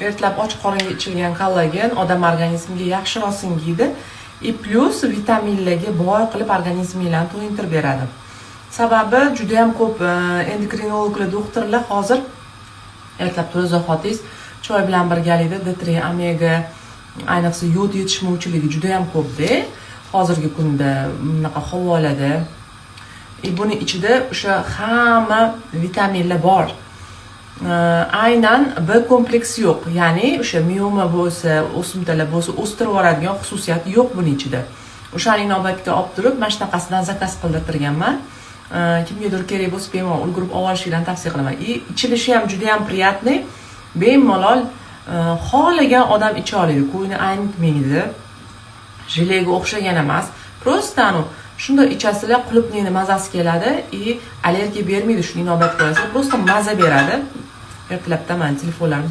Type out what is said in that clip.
ertalab och qoringa ichilgan kollagen odam organizmiga yaxshiroq singiydi. Plus vitaminlarga boy qilib organizminglarni to'yintirib beradi. Sababi juda ham ko'p endokrinologlar, doktorlar hozir ertalab tuz-zahotingiz choy bilan birgalikda D3, omega, ayniqsa yod yetishmovchiligi juda ham ko'pda. Hozirgi kunda bunaqa havolarda buni ichida o'sha hamma vitaminlar bor. Aynan B kompleksi yo'q. Ya'ni o'sha mioma bo'lsa, o'simtalar bo'lsa, o'stirib yuboradigan xususiyati yo'q buning ichida. O'shani inobatga olib turib, mana shunaqasidan zakaz qildirganman. Kimgadir kerak bo'lsa, bemalol ulgurib olishinglarni tavsiya qilaman. Ichilishi ham juda ham приятный. Bemalol xohlagan odam icha oladi. Qo'yni aynitmaydi. Jilega o'xshagan emas. Просто shunda ichasizlar, qulupning mazasi keladi, allergiya bermaydi, shuni inobatga olasiz. Просто maza beradi. Ertalabda men telefonlarni